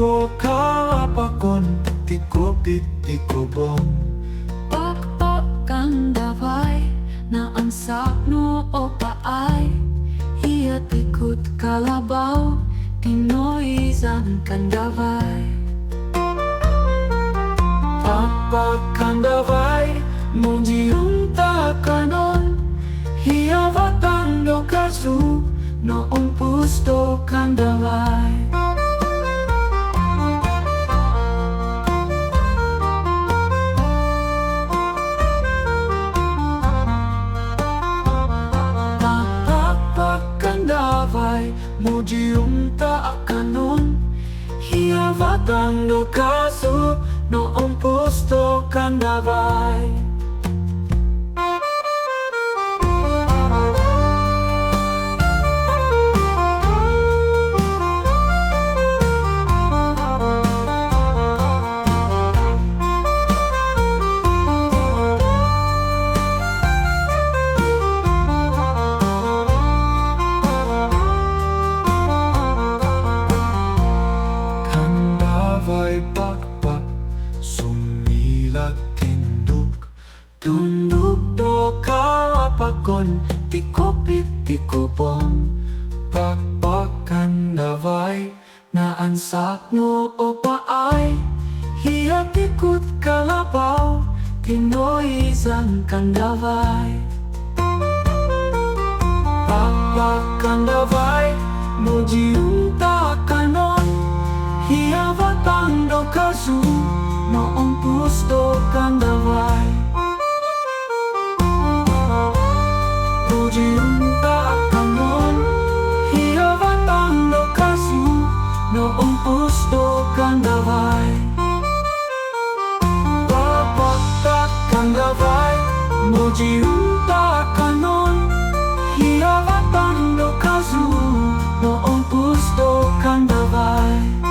do kalapakon tikopit tikobong. Pakpak Kandavai na ang sakno o paay, hiya tikot kalabaw, Pinoy isang Kandavai. Pak Kandavai mujiyong takanon, hiya batang do kasu noong pusto Kandavai. Pak Kandavai mujiyong takanon, hiya batang do kasu noong pusto Kandavai. Kandavai Pak Pak sumilat tinduk, tunduk do kalapakon tikopit tikopong. Pak Pak Kandavai na ang sakno o paay, hiya tikot kalabaw, Pinoy isang Kandavai. Pak Pak Kandavai mujiyong takanon, hiya batang do kasu noong pusto Kandavai. Mujiyong takanon, hiya batang do kasu noong pusto Kandavai. Pak Kandavai mujiyong takanon, hiya batang do kasu noong pusto Kandavai.